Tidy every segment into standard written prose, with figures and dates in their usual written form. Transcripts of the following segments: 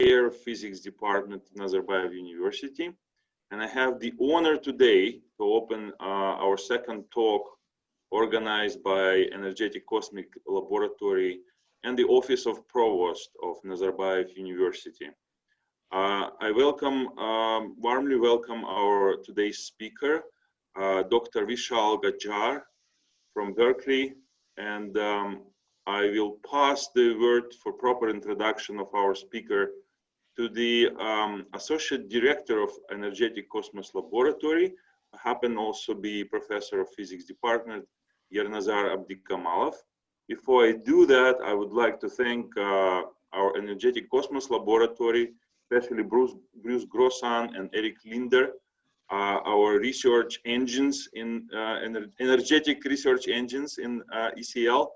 Chair of Physics Department at Nazarbayev University, and I have the honor today to open our second talk organized by Energetic Cosmic Laboratory and the Office of Provost of Nazarbayev University. I warmly welcome our today's speaker, Dr. Vishal Gajjar from Berkeley, and I will pass the word for proper introduction of our speaker to the Associate Director of Energetic Cosmos Laboratory, who happen also be Professor of Physics Department, Yernazar Abdikamalov. Before I do that, I would like to thank our Energetic Cosmos Laboratory, especially Bruce Grossan and Eric Linder, our research engines in energetic research engines in ECL,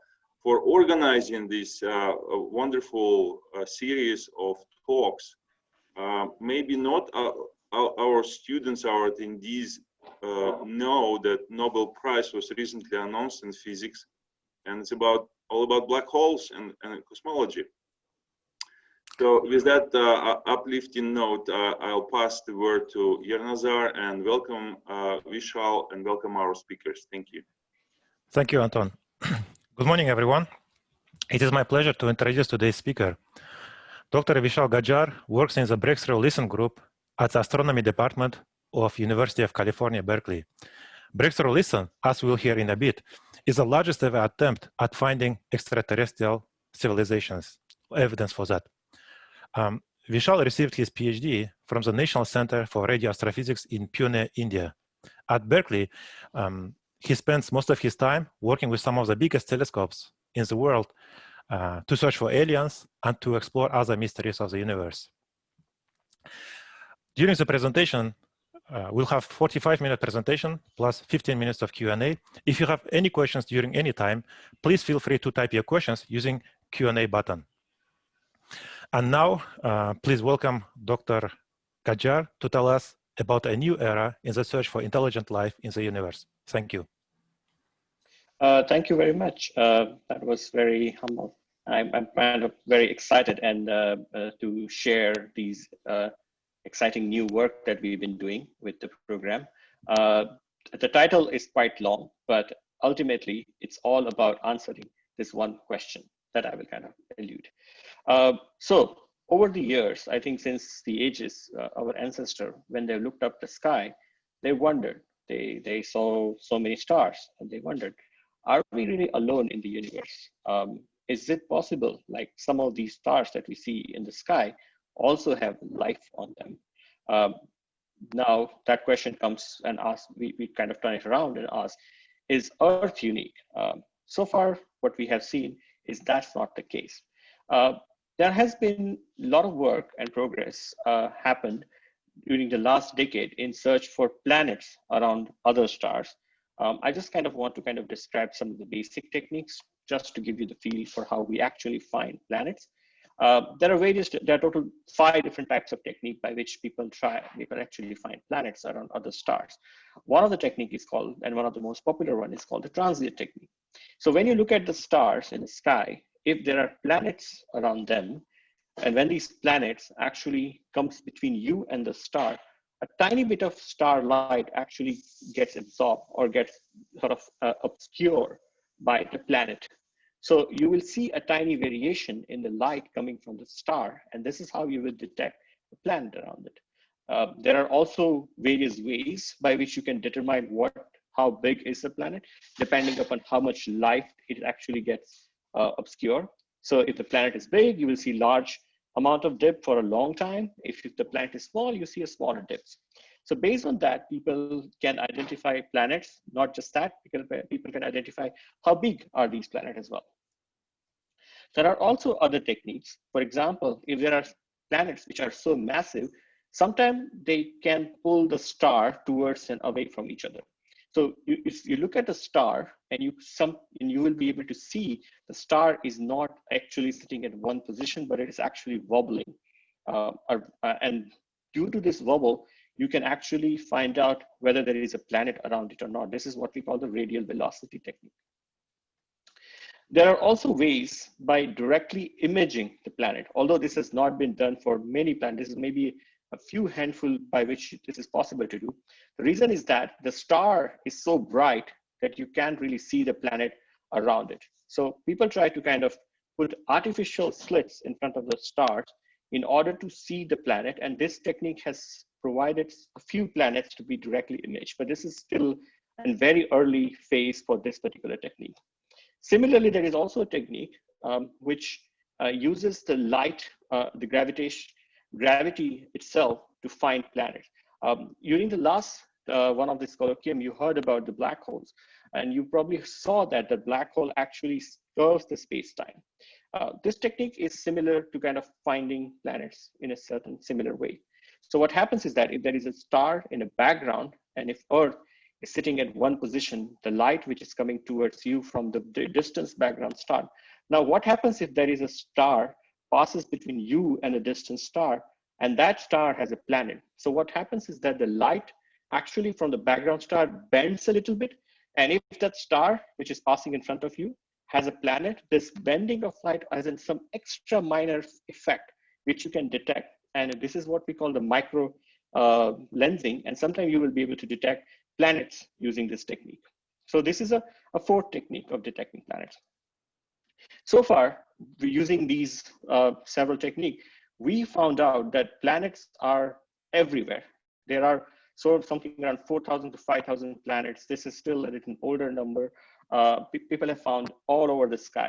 for organizing this wonderful series of talks. Maybe not our students, our attendees know that Nobel Prize was recently announced in physics, and it's all about black holes and cosmology. So with that uplifting note, I'll pass the word to Yernazar, and welcome Vishal, and welcome our speakers. Thank you. Thank you, Anton. Good morning, everyone. It is my pleasure to introduce today's speaker. Dr. Vishal Gajar works in the Breakthrough Listen group at the Astronomy Department of University of California, Berkeley. Breakthrough Listen, as we'll hear in a bit, is the largest ever attempt at finding extraterrestrial civilizations, evidence for that. Vishal received his Ph.D. from the National Center for Radio Astrophysics in Pune, India. At Berkeley, he spends most of his time working with some of the biggest telescopes in the world to search for aliens and to explore other mysteries of the universe. During the presentation, we'll have 45-minute presentation plus 15 minutes of Q&A. If you have any questions during any time, please feel free to type your questions using Q&A button. And now, please welcome Dr. Gajar to tell us about a new era in the search for intelligent life in the universe. Thank you. Thank you very much. That was very humble. I'm kind of very excited and to share these exciting new work that we've been doing with the program. The title is quite long, but ultimately it's all about answering this one question that I will kind of allude. So over the years, I think since the ages, our ancestor, when they looked up the sky, they wondered, they saw so many stars, and they wondered, are we really alone in the universe? Is it possible, like some of these stars that we see in the sky also have life on them? Now that question comes and asks, we kind of turn it around and ask, is Earth unique? So far, what we have seen is that's not the case. There has been a lot of work and progress happened during the last decade in search for planets around other stars. I just kind of want to kind of describe some of the basic techniques just to give you the feel for how we actually find planets. There are total 5 different types of technique by which people actually find planets around other stars. One of the technique is called, and one of the most popular one is called the transient technique. So when you look at the stars in the sky, if there are planets around them, and when these planets actually comes between you and the star, a tiny bit of starlight actually gets absorbed or gets sort of obscured by the planet. So you will see a tiny variation in the light coming from the star, and this is how you will detect the planet around it. There are also various ways by which you can determine how big is the planet, depending upon how much light it actually gets obscured. So if the planet is big, you will see large amount of dip for a long time. If the planet is small, you see a smaller dips. So based on that, people can identify planets, not just that, people can identify how big are these planets as well. There are also other techniques. For example, if there are planets which are so massive, sometimes they can pull the star towards and away from each other. So if you look at the star and you will be able to see the star is not actually sitting at one position, but it is actually wobbling. And due to this wobble, you can actually find out whether there is a planet around it or not. This is what we call the radial velocity technique. There are also ways by directly imaging the planet, although this has not been done for many planets. This is maybe a few handful by which this is possible to do. The reason is that the star is so bright that you can't really see the planet around it. So people try to kind of put artificial slits in front of the stars in order to see the planet. And this technique has provided a few planets to be directly imaged, but this is still a very early phase for this particular technique. Similarly, there is also a technique which uses the light, the gravity itself to find planets. During the last one of this colloquium, you heard about the black holes, and you probably saw that the black hole actually curves the space-time. This technique is similar to kind of finding planets in a certain similar way. So what happens is that if there is a star in a background, and if Earth is sitting at one position, the light which is coming towards you from the distant background star. Now, what happens if there is a star passes between you and a distant star, and that star has a planet? So what happens is that the light actually from the background star bends a little bit, and if that star which is passing in front of you has a planet, this bending of light has some extra minor effect which you can detect, and this is what we call the micro lensing, and sometimes you will be able to detect planets using this technique. So this is a fourth technique of detecting planets. So far, using these several techniques, we found out that planets are everywhere. There are sort of something around 4,000 to 5,000 planets. This is still a little older number. People have found all over the sky,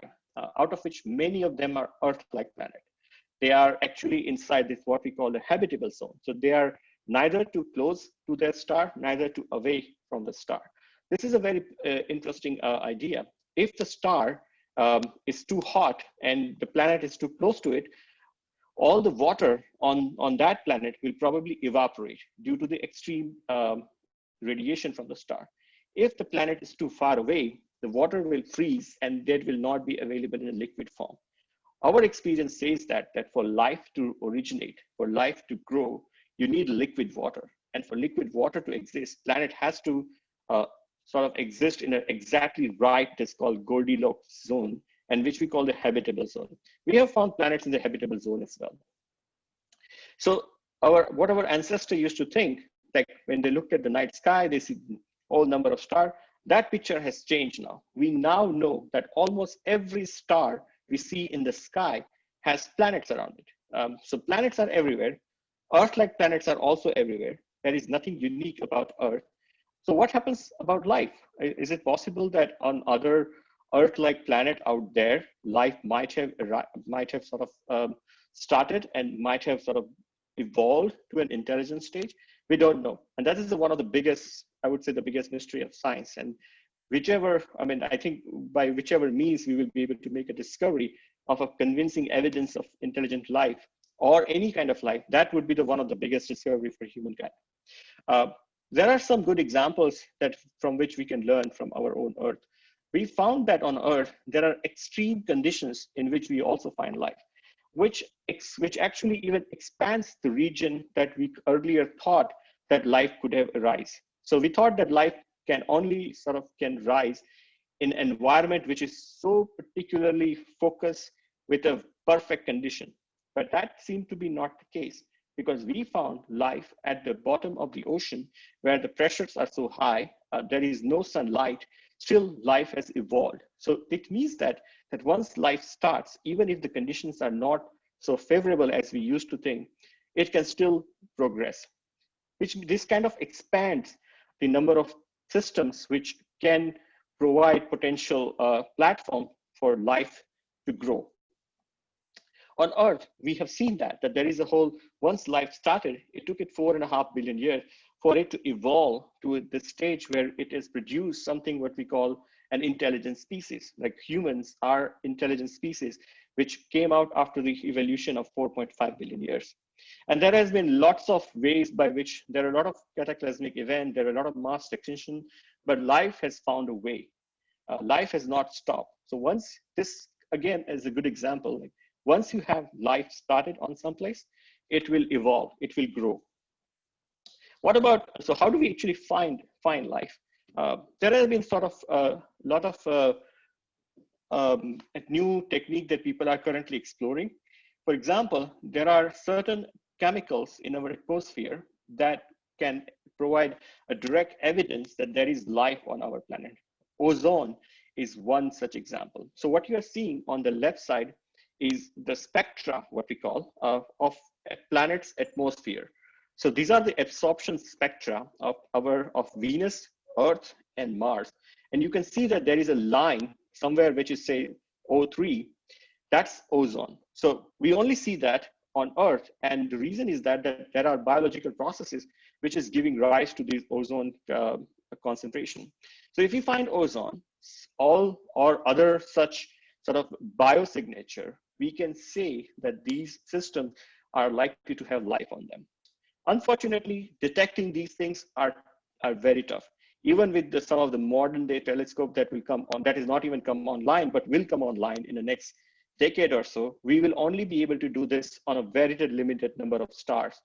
out of which many of them are Earth-like planets. They are actually inside this what we call the habitable zone. So they are neither too close to their star, neither too away from the star. This is a very interesting idea. If the star is too hot and the planet is too close to it, all the water on that planet will probably evaporate due to the extreme radiation from the star. If the planet is too far away, the water will freeze and that will not be available in a liquid form. Our experience says that for life to originate, for life to grow, you need liquid water. And for liquid water to exist, planet has to sort of exist in an exactly right, it's called Goldilocks zone, and which we call the habitable zone. We have found planets in the habitable zone as well. So what our ancestors used to think, like when they looked at the night sky, they see all number of stars, that picture has changed now. We now know that almost every star we see in the sky has planets around it. So planets are everywhere. Earth-like planets are also everywhere. There is nothing unique about Earth. So what happens about life? Is it possible that on other Earth-like planet out there, life might have sort of started and might have sort of evolved to an intelligent stage? We don't know. And that is one of the biggest, I would say the biggest mystery of science. And I think by whichever means we will be able to make a discovery of a convincing evidence of intelligent life or any kind of life, that would be one of the biggest discovery for humankind. There are some good examples from which we can learn from our own Earth. We found that on Earth, there are extreme conditions in which we also find life, which actually even expands the region that we earlier thought that life could have arisen. So we thought that life can only can rise in an environment which is so particularly focused with a perfect condition. But that seemed to be not the case, because we found life at the bottom of the ocean where the pressures are so high, there is no sunlight, still life has evolved. So it means that once life starts, even if the conditions are not so favorable as we used to think, it can still progress. This kind of expands the number of systems which can provide potential platform for life to grow. On Earth, we have seen that there is a whole, once life started, it took it 4.5 billion years for it to evolve to the stage where it has produced something what we call an intelligent species. Like humans are intelligent species, which came out after the evolution of 4.5 billion years. And there has been lots of ways by which there are a lot of cataclysmic events, there are a lot of mass extinction, but life has found a way. Life has not stopped. So once this, again, is a good example, like once you have life started on someplace, it will evolve, it will grow. What about, so how do we actually find life? There has been sort of a lot of a new technique that people are currently exploring. For example, there are certain chemicals in our atmosphere that can provide a direct evidence that there is life on our planet. Ozone is one such example. So what you are seeing on the left side is the spectra, what we call, of a planet's atmosphere. So these are the absorption spectra of Venus, Earth, and Mars. And you can see that there is a line somewhere which is, say, O3. That's ozone. So we only see that on Earth, and the reason is that there are biological processes which is giving rise to this ozone concentration. So if we find ozone, all or other such sort of biosignature, we can say that these systems are likely to have life on them. Unfortunately, detecting these things are very tough. Even with some of the modern day telescope that will come on, that is not even come online, but will come online in the next decade or so, we will only be able to do this on a very limited number of stars,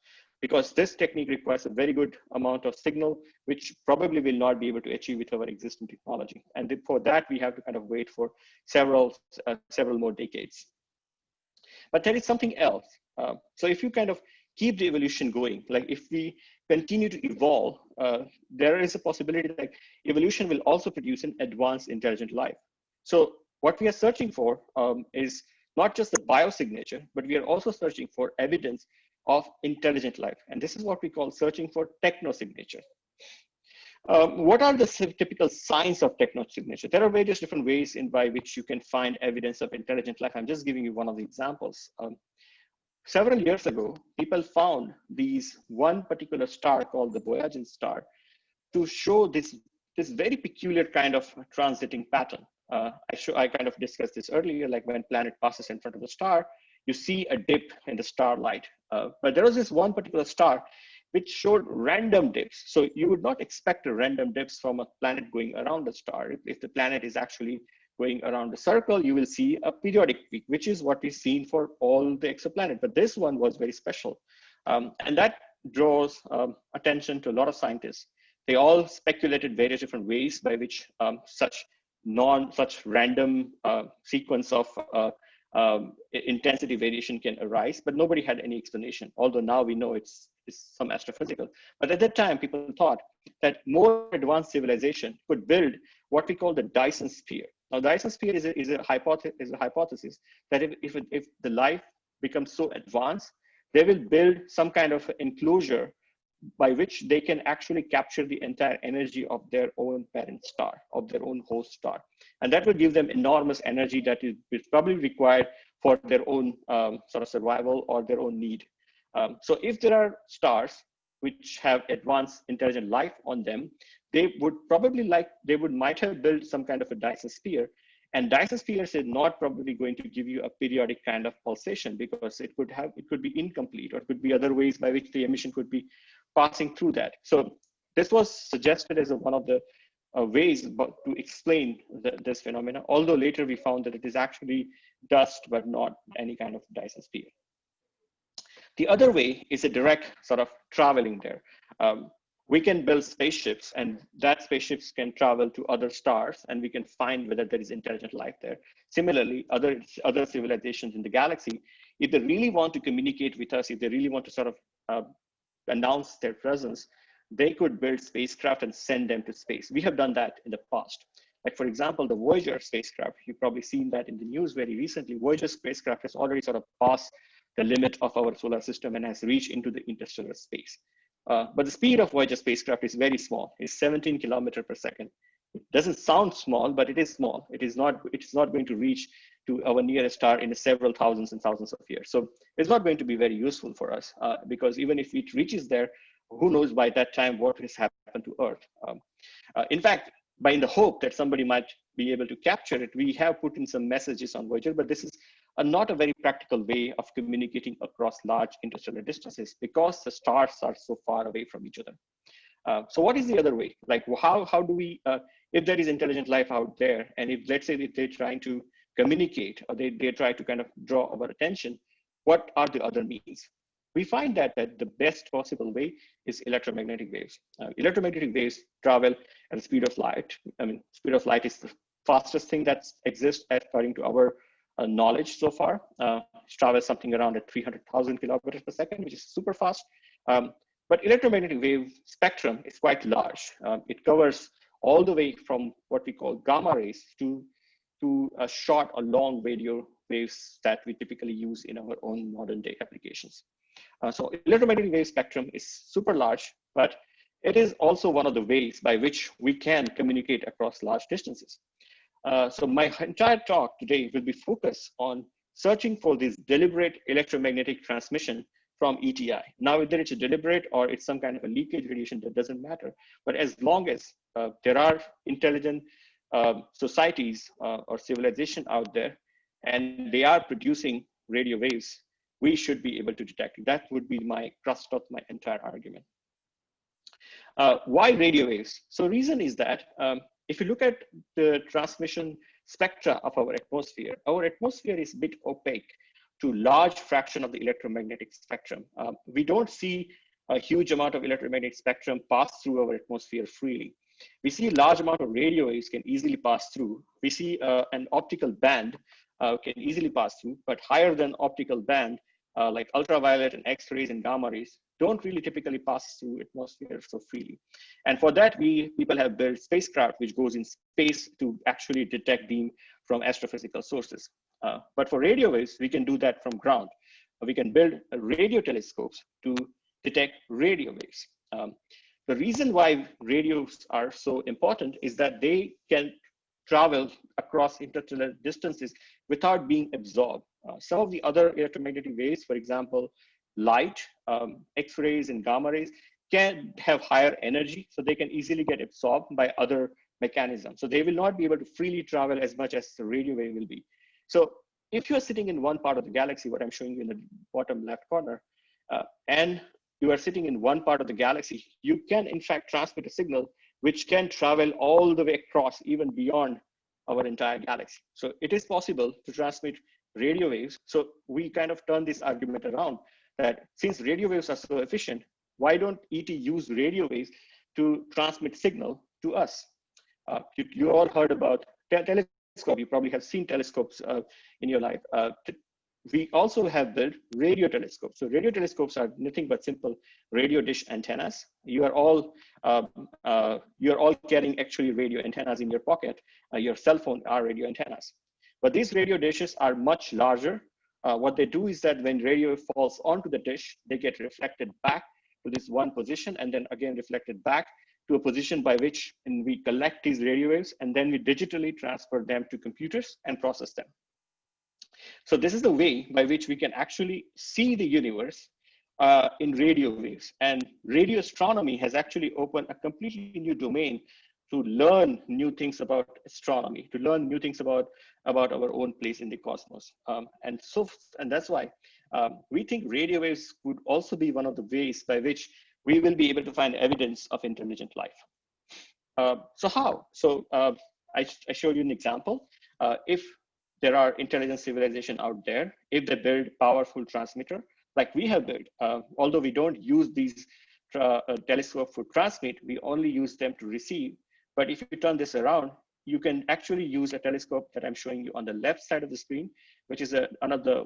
because this technique requires a very good amount of signal, which probably will not be able to achieve with our existing technology. And for that, we have to kind of wait for several more decades. But there is something else. So if you kind of keep the evolution going, like if we continue to evolve, there is a possibility that evolution will also produce an advanced intelligent life. So what we are searching for is not just the biosignature, but we are also searching for evidence of intelligent life. And this is what we call searching for technosignature. What are the typical signs of technosignature? There are various different ways by which you can find evidence of intelligent life. I'm just giving you one of the examples. Several years ago, people found one particular star called the Boyajian Star to show this very peculiar kind of transiting pattern. I kind of discussed this earlier, like when planet passes in front of the star, you see a dip in the starlight. But there was this one particular star which showed random dips. So you would not expect a random dips from a planet going around the star. If the planet is actually going around the circle, you will see a periodic peak, which is what we've seen for all the exoplanets. But this one was very special. And that draws attention to a lot of scientists. They all speculated various different ways by which such random sequence of intensity variation can arise, but nobody had any explanation, although now we know it's some astrophysical. But at that time, people thought that more advanced civilization could build what we call the Dyson Sphere. Now, the Dyson Sphere is a hypothesis that if the life becomes so advanced, they will build some kind of enclosure by which they can actually capture the entire energy of their own parent star, of their own host star. And that will give them enormous energy that is probably required for their own sort of survival or their own need. So if there are stars which have advanced intelligent life on them, they would might have built some kind of a Dyson Sphere. And Dyson Spheres is not probably going to give you a periodic kind of pulsation, because it could be incomplete, or it could be other ways by which the emission could be passing through that. So this was suggested as one of the ways to explain this phenomena, although later we found that it is actually dust, but not any kind of Dyson Sphere. The other way is a direct sort of traveling there. We can build spaceships, and that spaceships can travel to other stars, and we can find whether there is intelligent life there. Similarly, other civilizations in the galaxy, if they really want to communicate with us, if they really want to sort of announce their presence, they could build spacecraft and send them to space. We have done that in the past. Like, for example, the Voyager spacecraft, you've probably seen that in the news very recently. Voyager spacecraft has already sort of passed the limit of our solar system and has reached into the interstellar space. But the speed of Voyager spacecraft is very small. It's 17 kilometers per second. It doesn't sound small, but it is small. It's not going to reach to our nearest star in several thousands and thousands of years. So it's not going to be very useful for us, because even if it reaches there, who knows by that time what has happened to Earth. In fact, in the hope that somebody might be able to capture it, we have put in some messages on Voyager, but this is not a very practical way of communicating across large interstellar distances, because the stars are so far away from each other. So what is the other way? Like, how do we, if there is intelligent life out there, and if, let's say, if they're trying to communicate, or they try to kind of draw our attention, what are the other means? We find that the best possible way is electromagnetic waves. Electromagnetic waves travel at the speed of light. I mean, speed of light is fastest thing that exists according to our knowledge so far. It travels something around at 300,000 kilometers per second, which is super fast. But electromagnetic wave spectrum is quite large. It covers all the way from what we call gamma rays to a short or long radio waves that we typically use in our own modern day applications. So electromagnetic wave spectrum is super large, but it is also one of the ways by which we can communicate across large distances. So my entire talk today will be focused on searching for this deliberate electromagnetic transmission from ETI. Now, whether it's a deliberate or it's some kind of a leakage radiation, that doesn't matter. But as long as there are intelligent societies or civilization out there, and they are producing radio waves, we should be able to detect it. That would be my crust of my entire argument. Why radio waves? So reason is that if you look at the transmission spectra of our atmosphere is a bit opaque to large fraction of the electromagnetic spectrum. We don't see a huge amount of electromagnetic spectrum pass through our atmosphere freely. We see a large amount of radio waves can easily pass through. We see an optical band can easily pass through, but higher than optical band, like ultraviolet and X-rays and gamma rays, don't really typically pass through atmosphere so freely. And for that, people have built spacecraft which goes in space to actually detect beam from astrophysical sources. But for radio waves, we can do that from ground. We can build radio telescopes to detect radio waves. The reason why radios are so important is that they can travel across interstellar distances without being absorbed. Some of the other electromagnetic waves, for example, light, X-rays and gamma rays, can have higher energy, so they can easily get absorbed by other mechanisms. So they will not be able to freely travel as much as the radio wave will be. So if you're sitting in one part of the galaxy, what I'm showing you in the bottom left corner, and you are sitting in one part of the galaxy, you can in fact transmit a signal which can travel all the way across, even beyond our entire galaxy. So it is possible to transmit radio waves. So we kind of turn this argument around that since radio waves are so efficient, why don't ET use radio waves to transmit signal to us? You all heard about telescope. You probably have seen telescopes in your life. We also have built radio telescopes. So radio telescopes are nothing but simple radio dish antennas. You are all carrying actually radio antennas in your pocket. Your cell phone are radio antennas. But these radio dishes are much larger. What they do is that when radio falls onto the dish, they get reflected back to this one position and then again reflected back to a position by which we collect these radio waves and then we digitally transfer them to computers and process them. So this is the way by which we can actually see the universe in radio waves. And radio astronomy has actually opened a completely new domain to learn new things about astronomy, to learn new things about our own place in the cosmos. And that's why we think radio waves would also be one of the ways by which we will be able to find evidence of intelligent life. So how? So I showed you an example. If there are intelligent civilization out there, if they build powerful transmitter, like we have built, although we don't use these telescopes for transmit, we only use them to receive. But if you turn this around, you can actually use a telescope that I'm showing you on the left side of the screen, which is one of the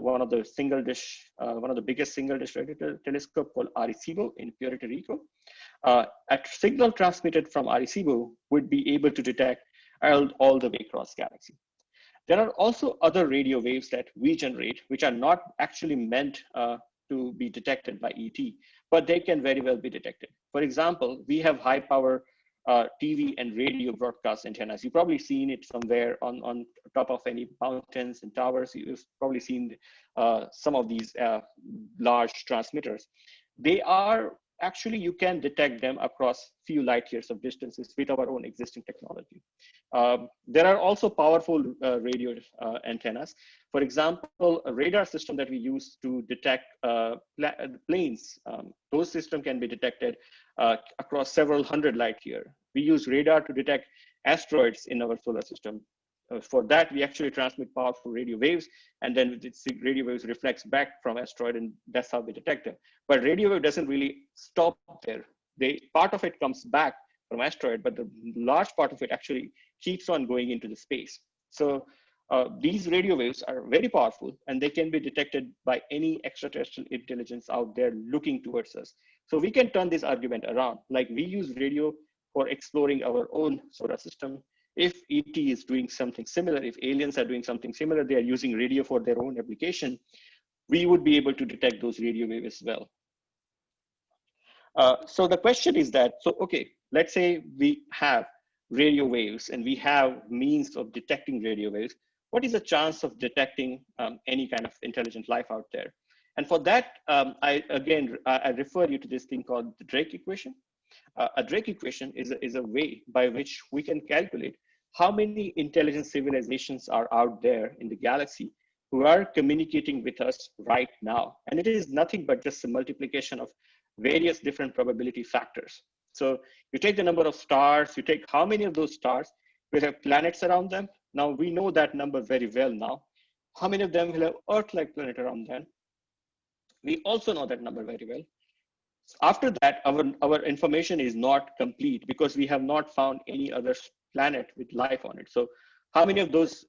biggest single dish radio telescope called Arecibo in Puerto Rico. A signal transmitted from Arecibo would be able to detect all the way across galaxy. There are also other radio waves that we generate, which are not actually meant to be detected by ET, but they can very well be detected. For example, we have high power TV and radio broadcast antennas. You've probably seen it somewhere on top of any mountains and towers. You've probably seen some of these large transmitters. They are actually, you can detect them across few light years of distances with our own existing technology. There are also powerful radio antennas. For example, a radar system that we use to detect planes, those systems can be detected across several hundred light years. We use radar to detect asteroids in our solar system. For that, we actually transmit powerful radio waves, and then the radio waves reflects back from asteroid, and that's how we detect them. But radio wave doesn't really stop there. Part of it comes back from asteroid, but the large part of it actually keeps on going into the space. So these radio waves are very powerful, and they can be detected by any extraterrestrial intelligence out there looking towards us. So we can turn this argument around. Like, we use radio for exploring our own solar system. If ET is doing something similar, if aliens are doing something similar, they are using radio for their own application, we would be able to detect those radio waves as well. So the question is that, so okay, let's say we have radio waves and we have means of detecting radio waves. What is the chance of detecting any kind of intelligent life out there? And for that, I refer you to this thing called the Drake equation. A Drake equation is a way by which we can calculate how many intelligent civilizations are out there in the galaxy who are communicating with us right now. And it is nothing but just a multiplication of various different probability factors. So you take the number of stars, you take how many of those stars will have planets around them. Now we know that number very well now. How many of them will have Earth-like planet around them? We also know that number very well. After that, our information is not complete because we have not found any other planet with life on it. So how many of those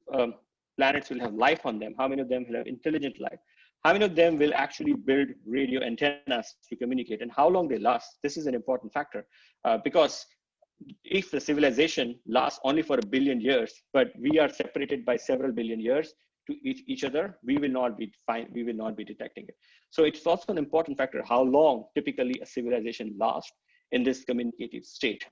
planets will have life on them? How many of them will have intelligent life? How many of them will actually build radio antennas to communicate, and how long they last? This is an important factor because if the civilization lasts only for 1 billion years, but we are separated by several billion years to each other, we will not be detecting it. So it's also an important factor how long typically a civilization lasts in this communicative state.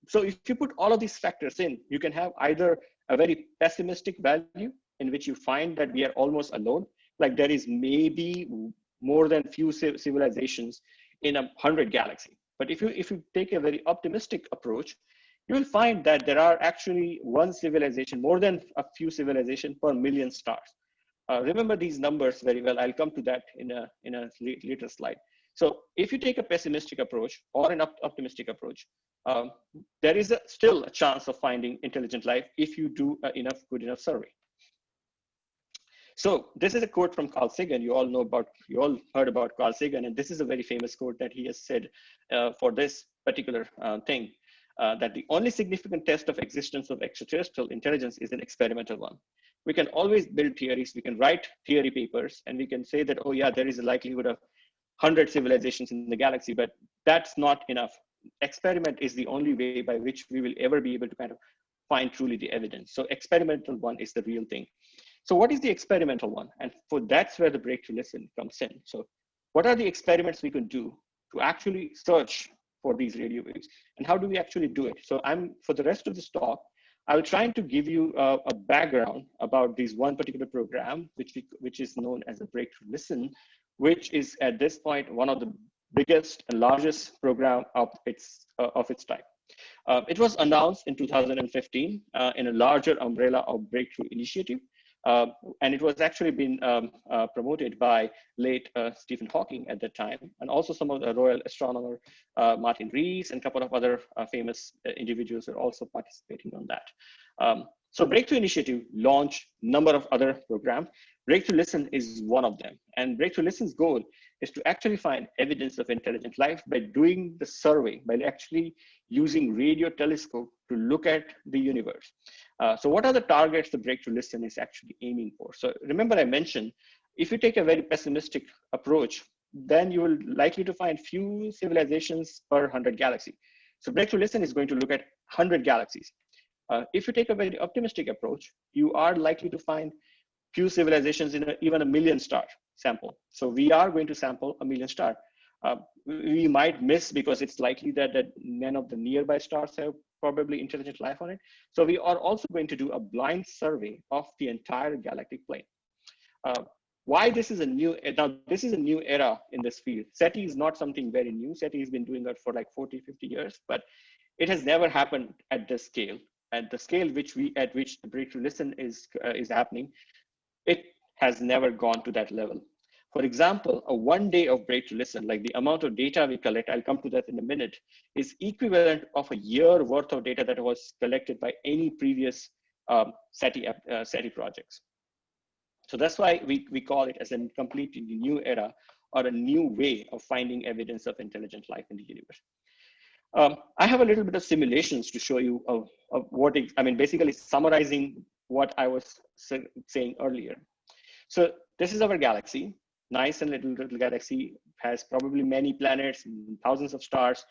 So if you put all of these factors in, you can have either a very pessimistic value in which you find that we are almost alone, like there is maybe more than few civilizations in 100 galaxies. But if you take a very optimistic approach, you will find that there are actually one civilization, more than a few civilizations per million stars. Remember these numbers very well. I'll come to that in a later slide. So if you take a pessimistic approach or an optimistic approach, there is still a chance of finding intelligent life if you do good enough survey. So this is a quote from Carl Sagan. You all heard about Carl Sagan, and this is a very famous quote that he has said for this particular thing, that the only significant test of existence of extraterrestrial intelligence is an experimental one. We can always build theories, we can write theory papers, and we can say that, oh yeah, there is a likelihood of 100 civilizations in the galaxy, but that's not enough. Experiment is the only way by which we will ever be able to kind of find truly the evidence. So experimental one is the real thing. So what is the experimental one? And that's where the breakthrough listen comes in. So what are the experiments we can do to actually search for these radio waves? And how do we actually do it? So for the rest of this talk, I'll try to give you a background about this one particular program, which is known as the Breakthrough Listen, which is at this point one of the biggest and largest program of its type. It was announced in 2015 in a larger umbrella of Breakthrough Initiative. And it was actually been promoted by late Stephen Hawking at that time, and also some of the Royal Astronomer Martin Rees and a couple of other famous individuals are also participating on that. So Breakthrough Initiative launched a number of other programs. Breakthrough Listen is one of them. And Breakthrough Listen's goal is to actually find evidence of intelligent life by doing the survey, by actually using radio telescope to look at the universe. So what are the targets the Breakthrough Listen is actually aiming for? So remember I mentioned, if you take a very pessimistic approach, then you will likely to find few civilizations per 100 galaxies. So Breakthrough Listen is going to look at 100 galaxies. If you take a very optimistic approach, you are likely to find few civilizations in even 1 million star sample. So we are going to sample 1 million star. We might miss because it's likely that none of the nearby stars have probably intelligent life on it. So we are also going to do a blind survey of the entire galactic plane. Why this is a new, now this is a new era in this field. SETI is not something very new. SETI has been doing that for like 40, 50 years, but it has never happened at this scale. At the scale at which the Breakthrough Listen is happening, it has never gone to that level. For example, a 1 day of Breakthrough Listen, like the amount of data we collect, I'll come to that in a minute, is equivalent of a year worth of data that was collected by any previous SETI projects. So that's why we call it as a completely new era or a new way of finding evidence of intelligent life in the universe. I have a little bit of simulations to show you of what, basically summarizing what I was saying earlier. So this is our galaxy, nice and little galaxy, has probably many planets, thousands of stars.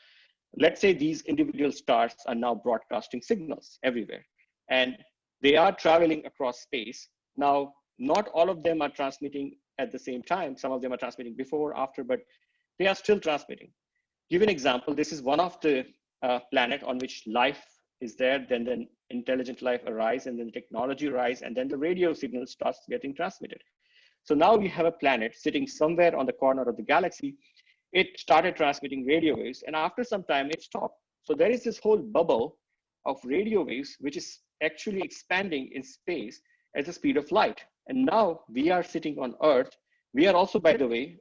Let's say these individual stars are now broadcasting signals everywhere, and they are traveling across space. Now, not all of them are transmitting at the same time. Some of them are transmitting before, after, but they are still transmitting. Give an example. This is one of the planet on which life is there, then intelligent life arises, and then technology arises, and then the radio signal starts getting transmitted. So now we have a planet sitting somewhere on the corner of the galaxy. It started transmitting radio waves, and after some time it stopped. So there is this whole bubble of radio waves, which is actually expanding in space at the speed of light. And now we are sitting on Earth. We are also, by the way,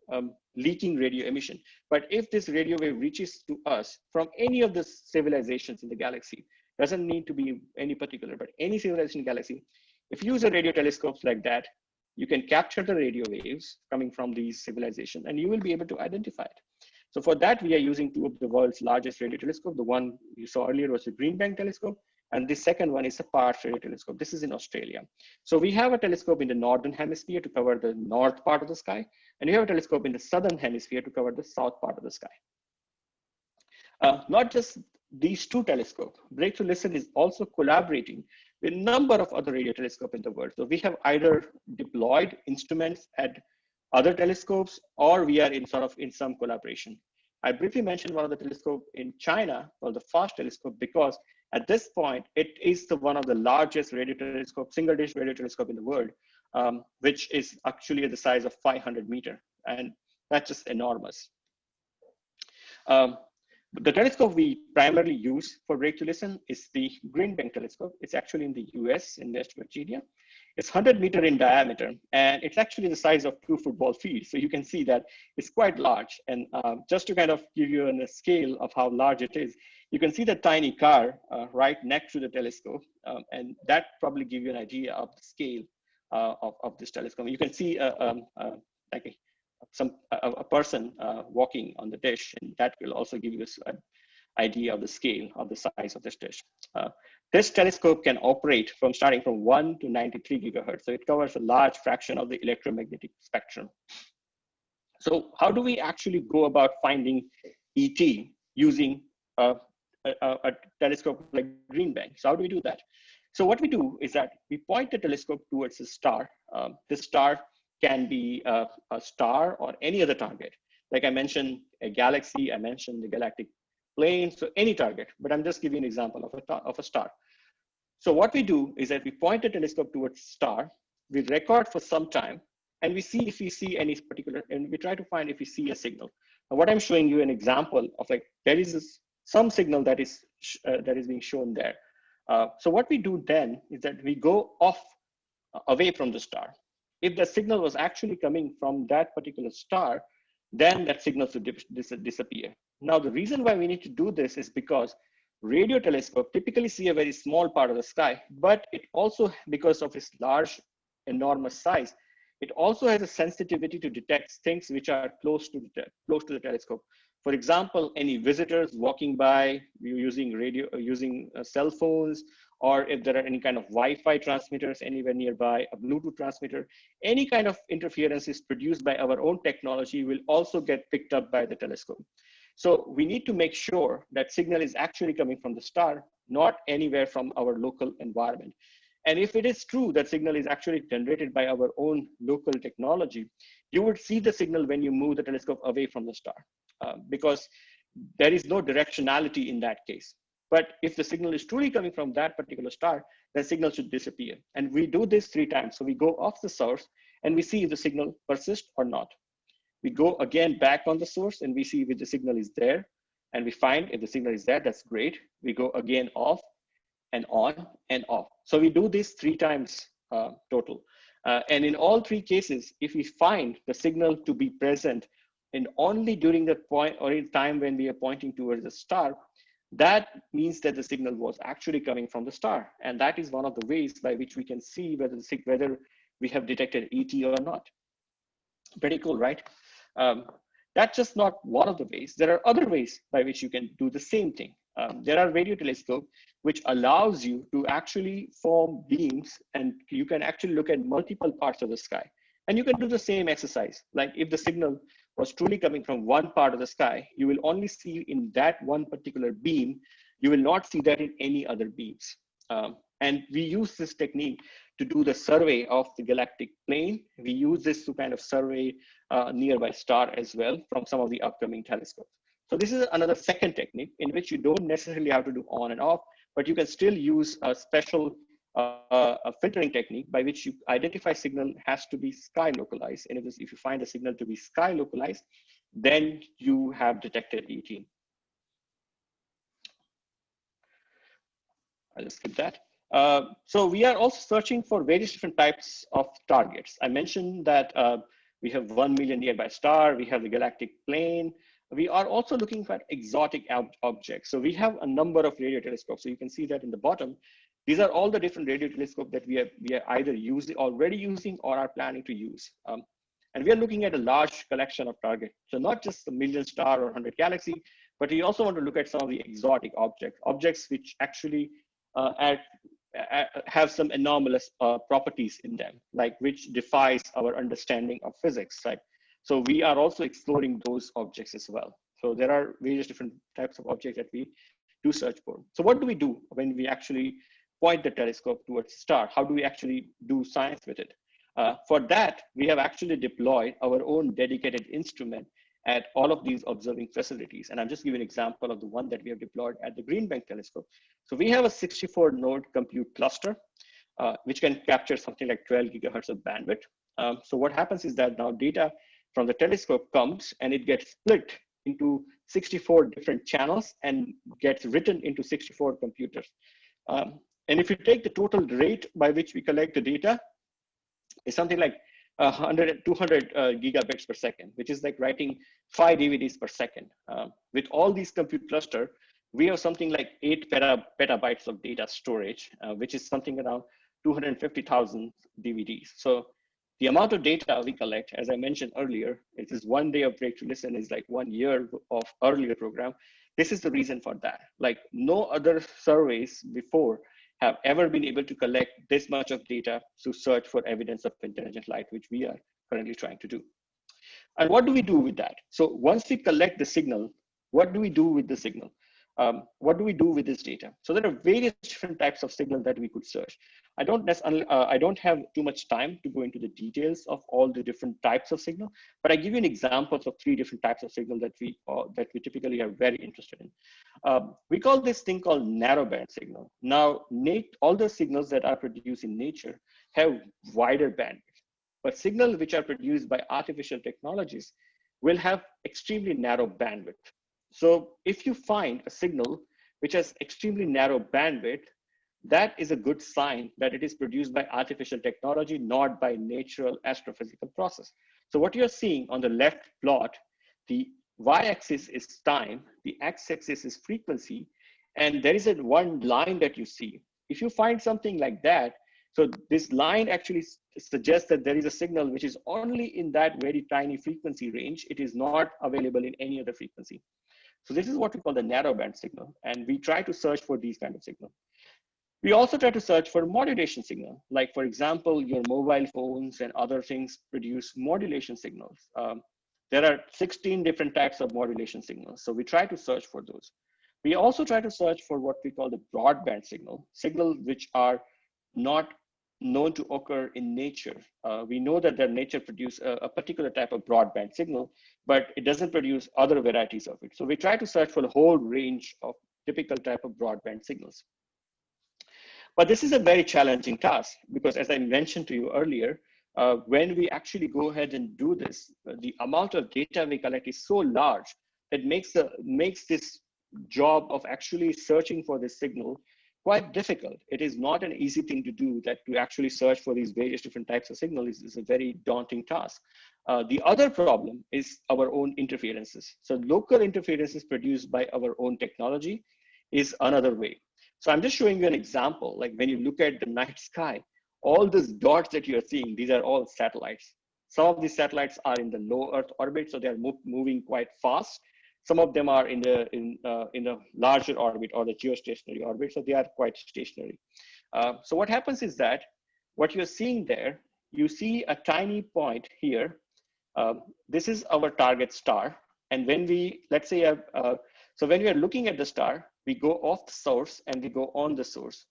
leaking radio emission. But if this radio wave reaches to us from any of the civilizations in the galaxy, doesn't need to be any particular, but any civilization in the galaxy, if you use a radio telescopes like that, you can capture the radio waves coming from these civilizations, and you will be able to identify it. So for that, we are using two of the world's largest radio telescopes. The one you saw earlier was the Green Bank telescope, and the second one is a Parkes radio telescope. This is in Australia. So we have a telescope in the northern hemisphere to cover the north part of the sky, and we have a telescope in the southern hemisphere to cover the south part of the sky. Not just these two telescopes, Breakthrough Listen is also collaborating with a number of other radio telescopes in the world. So we have either deployed instruments at other telescopes, or we are in some collaboration. I briefly mentioned one of the telescopes in China called the FAST telescope, because at this point, it is one of the largest radio telescope, single dish radio telescope in the world, which is actually at the size of 500 meters. And that's just enormous. The telescope we primarily use for Breakthrough Listen is the Green Bank telescope. It's actually in the US, in West Virginia. It's 100 meters in diameter, and it's actually the size of 2 football fields. So you can see that it's quite large. And just to kind of give you a scale of how large it is, you can see the tiny car right next to the telescope. And that probably gives you an idea of the scale of this telescope. You can see a person walking on the dish, and that will also give you an idea of the scale of the size of this dish. This telescope can operate starting from 1 to 93 gigahertz. So it covers a large fraction of the electromagnetic spectrum. So how do we actually go about finding ET using a telescope like Green Bank? So how do we do that? So what we do is that we point the telescope towards a star. This star can be a star or any other target. Like I mentioned, a galaxy, I mentioned the galactic plane, so any target, but I'm just giving an example of a star. So what we do is that we point the telescope towards star, we record for some time, and we see if we see any particular, and we try to find if we see a signal. Now, what I'm showing you an example of, like, there is some signal that is being shown there. So what we do then is that we go away from the star. If the signal was actually coming from that particular star, then that signal should disappear. Now, the reason why we need to do this is because radio telescope typically see a very small part of the sky, but it also, because of its large, enormous size, it also has a sensitivity to detect things which are close to the telescope. For example, any visitors walking by using cell phones, or if there are any kind of Wi-Fi transmitters anywhere nearby, a Bluetooth transmitter, any kind of interferences produced by our own technology will also get picked up by the telescope. So we need to make sure that signal is actually coming from the star, not anywhere from our local environment. And if it is true that signal is actually generated by our own local technology, you would see the signal when you move the telescope away from the star, because there is no directionality in that case. But if the signal is truly coming from that particular star, then signal should disappear. And we do this 3 times. So we go off the source and we see if the signal persists or not. We go again back on the source and we see if the signal is there. And we find if the signal is there, that's great. We go again off and on and off. So we do this 3 times total. And in all 3 cases, if we find the signal to be present and only during the point or in time when we are pointing towards the star, that means that the signal was actually coming from the star. And that is one of the ways by which we can see whether we have detected ET or not. Pretty cool, right? That's just not one of the ways. There are other ways by which you can do the same thing. There are radio telescopes which allows you to actually form beams, and you can actually look at multiple parts of the sky. And you can do the same exercise. Like if the signal was truly coming from one part of the sky, you will only see in that one particular beam. You will not see that in any other beams. And we use this technique to do the survey of the galactic plane. We use this to kind of survey nearby star as well from some of the upcoming telescopes. So this is another second technique in which you don't necessarily have to do on and off, but you can still use a special a filtering technique by which you identify signal has to be sky localized. And if you find the signal to be sky localized, then you have detected ET. I'll just skip that. So we are also searching for various different types of targets. I mentioned that we have 1 million nearby star, we have the galactic plane. We are also looking for exotic objects. So we have a number of radio telescopes. So you can see that in the bottom. These are all the different radio telescopes that we are either already using or are planning to use. And we are looking at a large collection of targets. So not just a million star or 100 galaxy, but we also want to look at some of the exotic objects which actually have some anomalous properties in them, like which defies our understanding of physics, right? So we are also exploring those objects as well. So there are various different types of objects that we do search for. So what do we do when we actually point the telescope towards the star? How do we actually do science with it? For that, we have actually deployed our own dedicated instrument at all of these observing facilities. And I'm just giving an example of the one that we have deployed at the Green Bank telescope. So we have a 64 node compute cluster, which can capture something like 12 gigahertz of bandwidth. So what happens is that now data from the telescope comes and it gets split into 64 different channels and gets written into 64 computers. And if you take the total rate by which we collect the data, it's something like 200 gigabits per second, which is like writing 5 DVDs per second. With all these compute cluster, we have something like 8 petabytes of data storage, which is something around 250,000 DVDs. So the amount of data we collect, as I mentioned earlier, it is 1 day of Break to Listen is like 1 year of earlier program. This is the reason for that. Like no other surveys before have ever been able to collect this much of data to search for evidence of intelligent light, which we are currently trying to do. And what do we do with that? So once we collect the signal, what do we do with the signal? What do we do with this data? So there are various different types of signal that we could search. I don't have too much time to go into the details of all the different types of signal, but I give you an example of 3 different types of signal that we typically are very interested in. We call this thing called narrowband signal. Now, all the signals that are produced in nature have wider bandwidth, but signals which are produced by artificial technologies will have extremely narrow bandwidth. So if you find a signal which has extremely narrow bandwidth, that is a good sign that it is produced by artificial technology, not by natural astrophysical process. So what you're seeing on the left plot, the y-axis is time, the x-axis is frequency, and there is one line that you see. If you find something like that, so this line actually suggests that there is a signal which is only in that very tiny frequency range. It is not available in any other frequency. So this is what we call the narrowband signal, and we try to search for these kind of signal. We also try to search for modulation signal. Like for example, your mobile phones and other things produce modulation signals. There are 16 different types of modulation signals. So we try to search for those. We also try to search for what we call the broadband signals which are not known to occur in nature. We know that nature produces a particular type of broadband signal, but it doesn't produce other varieties of it. So we try to search for the whole range of typical type of broadband signals. But this is a very challenging task because, as I mentioned to you earlier, when we actually go ahead and do this, the amount of data we collect is so large that makes this job of actually searching for this signal quite difficult. It is not an easy thing to do, that to actually search for these various different types of signals is a very daunting task. The other problem is our own interferences. So local interferences produced by our own technology is another way. So I'm just showing you an example. Like when you look at the night sky, all these dots that you're seeing, these are all satellites. Some of these satellites are in the low Earth orbit, so they are moving quite fast. Some of them are in the larger orbit or the geostationary orbit, so they are quite stationary. So what happens is that what you're seeing there, you see a tiny point here. This is our target star. And when we, let's say, so when we are looking at the star, we go off the source and we go on the source.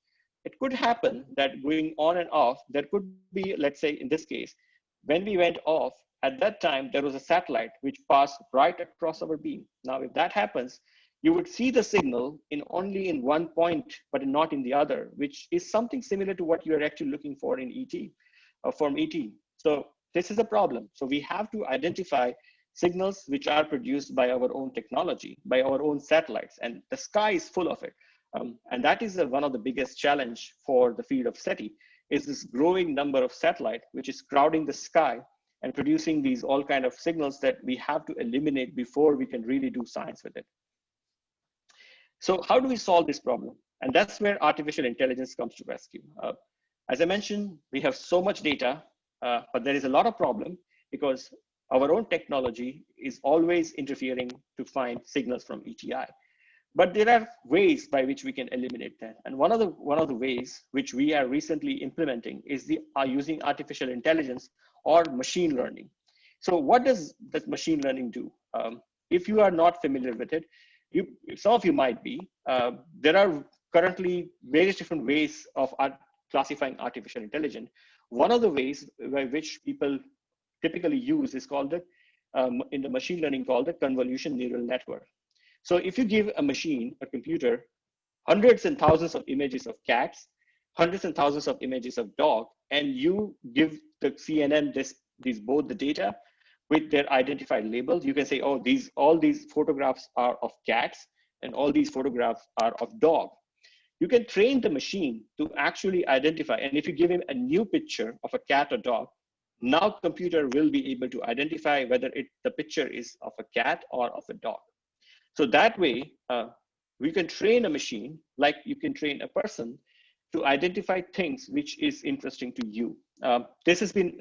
It could happen that going on and off, there could be, let's say in this case, when we went off, at that time, there was a satellite which passed right across our beam. Now, if that happens, you would see the signal only in one point, but not in the other, which is something similar to what you're actually looking for in ET, from ET. So this is a problem. So we have to identify signals which are produced by our own technology, by our own satellites, and the sky is full of it. And that is one of the biggest challenge for the field of SETI, is this growing number of satellites, which is crowding the sky and producing these all kind of signals that we have to eliminate before we can really do science with it. So how do we solve this problem? And that's where artificial intelligence comes to rescue. As I mentioned, we have so much data, but there is a lot of problem because our own technology is always interfering to find signals from ETI. But there are ways by which we can eliminate that. And one of the ways which we are recently implementing is using artificial intelligence or machine learning. So what does that machine learning do? If you are not familiar with it, some of you might be. There are currently various different ways of classifying artificial intelligence. One of the ways by which people typically use is called in the machine learning called the convolution neural network. So if you give a computer, hundreds and thousands of images of cats, hundreds and thousands of images of dog, and you give the CNN both the data with their identified labels, you can say, oh, all these photographs are of cats and all these photographs are of dog. You can train the machine to actually identify, and if you give him a new picture of a cat or dog, now computer will be able to identify whether the picture is of a cat or of a dog. So that way, we can train a machine like you can train a person to identify things which is interesting to you. This has been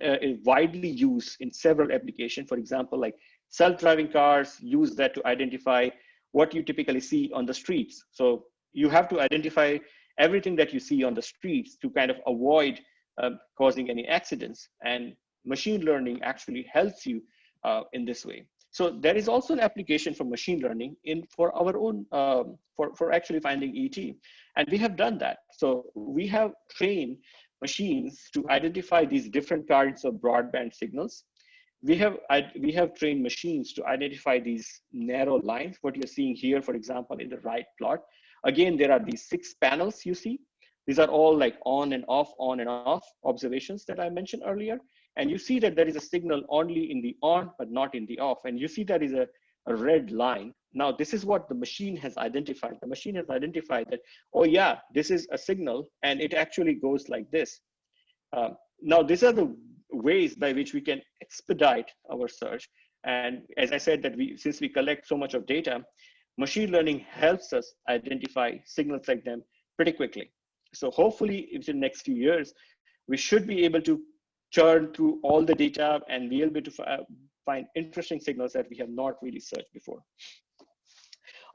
widely used in several applications. For example, like self-driving cars use that to identify what you typically see on the streets. So you have to identify everything that you see on the streets to kind of avoid causing any accidents. And machine learning actually helps you in this way. So there is also an application for machine learning for our own, for actually finding ET. And we have done that. So we have trained machines to identify these different kinds of broadband signals. We have trained machines to identify these narrow lines, what you're seeing here, for example, in the right plot. Again, there are these 6 panels you see. These are all like on and off observations that I mentioned earlier. And you see that there is a signal only in the on, but not in the off. And you see that is a red line. Now, this is what the machine has identified. The machine has identified that, oh yeah, this is a signal, and it actually goes like this. Now, these are the ways by which we can expedite our search. And as I said, that since we collect so much of data, machine learning helps us identify signals like them pretty quickly. So hopefully, in the next few years, we should be able to churn through all the data and be able to find interesting signals that we have not really searched before.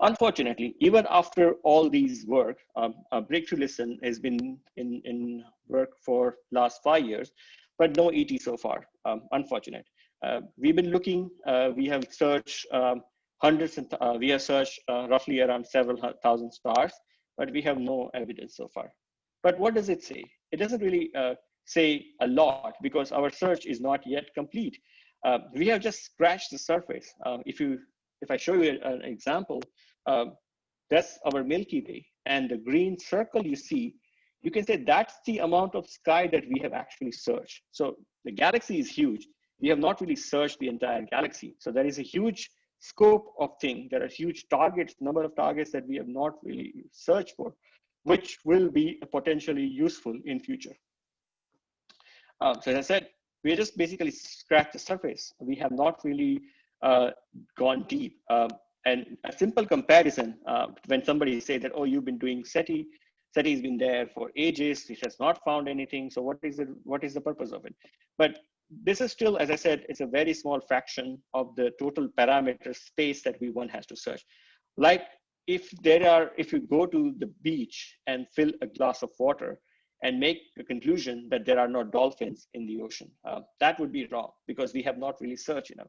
Unfortunately, even after all these work, Breakthrough Listen has been in work for last 5 years, but no ET so far, unfortunate. We've been looking, we have searched we have searched roughly around several thousand stars, but we have no evidence so far. But what does it say? It doesn't really say a lot because our search is not yet complete. We have just scratched the surface. If I show you an example, that's our Milky Way, and the green circle you see, you can say that's the amount of sky that we have actually searched. So the galaxy is huge. We have not really searched the entire galaxy. So there is a huge scope of things. There are huge targets, number of targets that we have not really searched for, which will be potentially useful in future. So as I said, we just basically scratched the surface. We have not really gone deep. And a simple comparison, when somebody say that, oh, you've been doing SETI, SETI has been there for ages, it has not found anything. So what is the purpose of it? But this is still, as I said, it's a very small fraction of the total parameter space that one has to search. Like if you go to the beach and fill a glass of water and make a conclusion that there are no dolphins in the ocean, that would be wrong, because we have not really searched enough.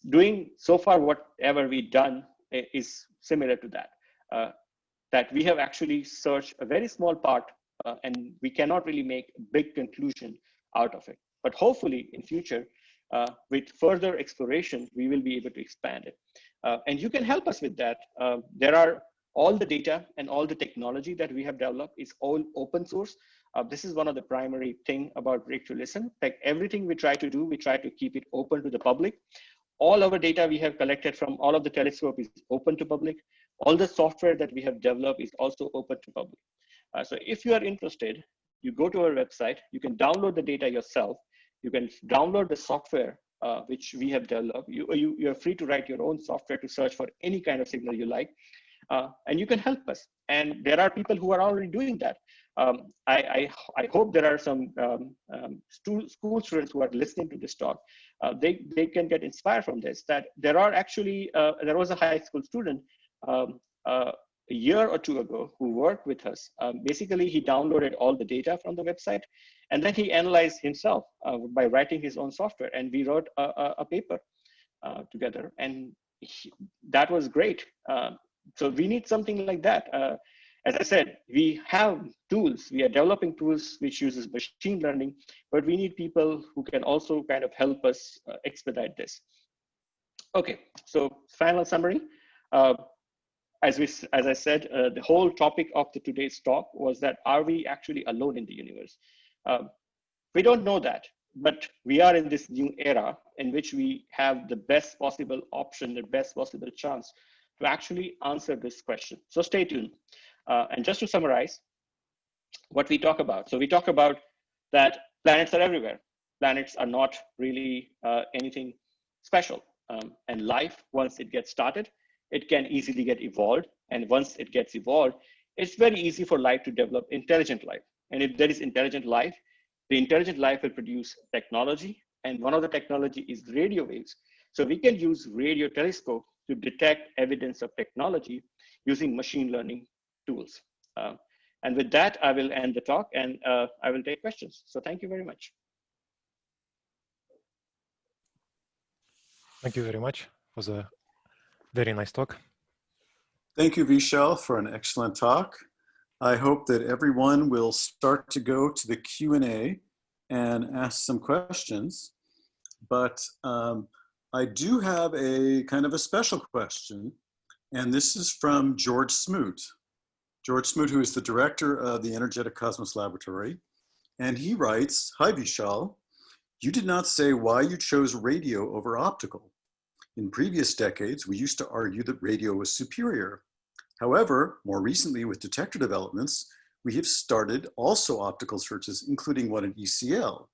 Doing so far whatever we've done is similar to that, that we have actually searched a very small part, and we cannot really make a big conclusion out of it. But hopefully in future, with further exploration, we will be able to expand it. And you can help us with that. There are all the data and all the technology that we have developed is all open source. This is one of the primary thing about Breakthrough Listen. Like everything we try to do, we try to keep it open to the public. All our data we have collected from all of the telescope is open to public. All the software that we have developed is also open to public. So if you are interested, you go to our website, you can download the data yourself. You can download the software which we have developed. You are free to write your own software to search for any kind of signal you like. And you can help us. And there are people who are already doing that. I hope there are some school students who are listening to this talk. They can get inspired from this, that there are actually, there was a high school student a year or two ago who worked with us. Basically, he downloaded all the data from the website, and then he analyzed himself by writing his own software. And we wrote a paper together, and that was great. So we need something like that. As I said, we have tools. We are developing tools which uses machine learning, but we need people who can also kind of help us expedite this. Okay, so final summary. As I said, the whole topic of today's talk was that, are we actually alone in the universe? We don't know that, but we are in this new era in which we have the best possible option, the best possible chance to actually answer this question. So stay tuned. And just to summarize what we talk about. So we talk about that planets are everywhere. Planets are not really anything special. And life, once it gets started, it can easily get evolved. And once it gets evolved, it's very easy for life to develop intelligent life. And if there is intelligent life, the intelligent life will produce technology. And one of the technology is radio waves. So we can use radio telescope to detect evidence of technology using machine learning tools. And with that, I will end the talk, and I will take questions. So thank you very much. Thank you very much. It was a very nice talk. Thank you, Vishal, for an excellent talk. I hope that everyone will start to go to the Q&A and ask some questions. But I do have a kind of a special question, and this is from George Smoot. George Smoot, who is the director of the Energetic Cosmos Laboratory. And he writes, "Hi, Vishal. You did not say why you chose radio over optical. In previous decades, we used to argue that radio was superior. However, more recently with detector developments, we have started also optical searches, including one in ECL.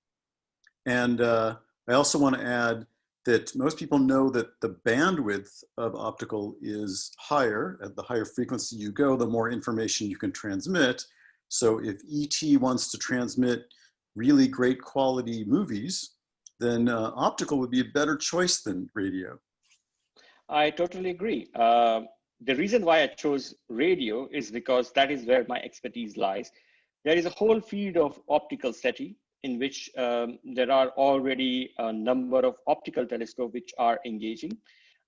And I also want to add that most people know that the bandwidth of optical is higher. At the higher frequency you go, the more information you can transmit. So if ET wants to transmit really great quality movies, then optical would be a better choice than radio." I totally agree. The reason why I chose radio is because that is where my expertise lies. There is a whole field of optical SETI in which there are already a number of optical telescopes which are engaging.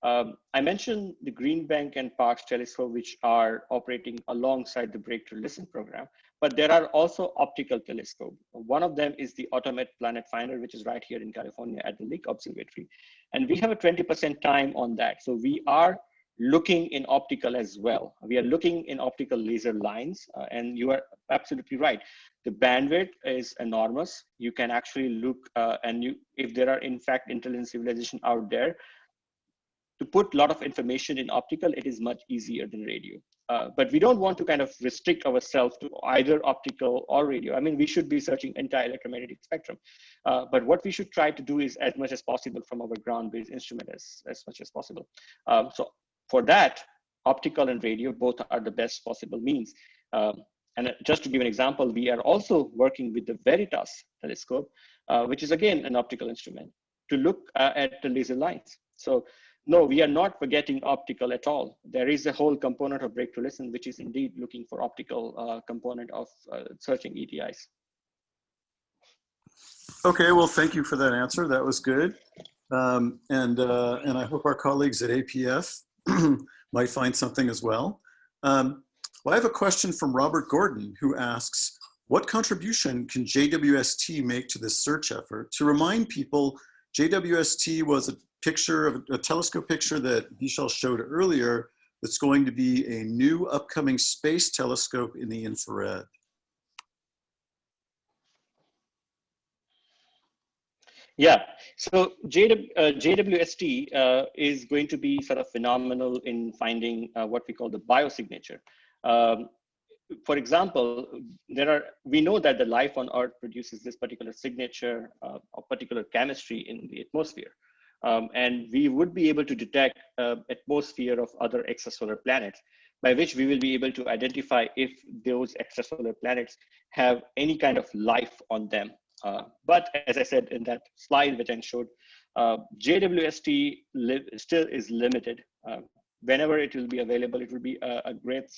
I mentioned the Green Bank and Parkes telescope, which are operating alongside the Breakthrough Listen program, but there are also optical telescopes. One of them is the Autumn Planet Finder, which is right here in California at the Lick Observatory. And we have a 20% time on that. So we are looking in optical as well. We are looking in optical laser lines, and you are absolutely right. The bandwidth is enormous. You can actually look, if there are in fact intelligent civilization out there, to put a lot of information in optical, it is much easier than radio. But we don't want to kind of restrict ourselves to either optical or radio. I mean, we should be searching entire electromagnetic spectrum. But what we should try to do is as much as possible from our ground-based instrument as much as possible. So for that, optical and radio both are the best possible means. And just to give an example, we are also working with the Veritas telescope, which is again an optical instrument, to look at the laser lines. So no, we are not forgetting optical at all. There is a whole component of breakthrough listen, which is indeed looking for optical component of searching ETIs. Okay, well, thank you for that answer. That was good. And I hope our colleagues at APF might find something as well. Well, I have a question from Robert Gordon, who asks, what contribution can JWST make to this search effort? To remind people, JWST was a picture of a telescope picture that Vishal showed earlier that's going to be a new upcoming space telescope in the infrared. Yeah, so JWST is going to be sort of phenomenal in finding what we call the biosignature. For example, we know that the life on Earth produces this particular signature of particular chemistry in the atmosphere. And we would be able to detect atmosphere of other extrasolar planets, by which we will be able to identify if those extrasolar planets have any kind of life on them. But as I said in that slide which I showed, JWST still is limited. Whenever it will be available, it will be a great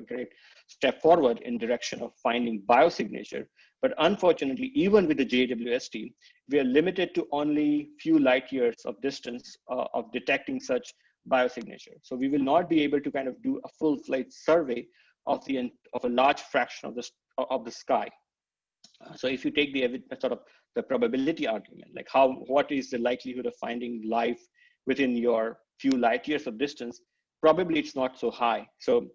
great step forward in direction of finding biosignature. But unfortunately, even with the JWST, we are limited to only few light years of distance of detecting such biosignature. So we will not be able to kind of do a full-fledged survey of a large fraction of the sky. So if you take the sort of the probability argument, like what is the likelihood of finding life within your few light years of distance, probably it's not so high. So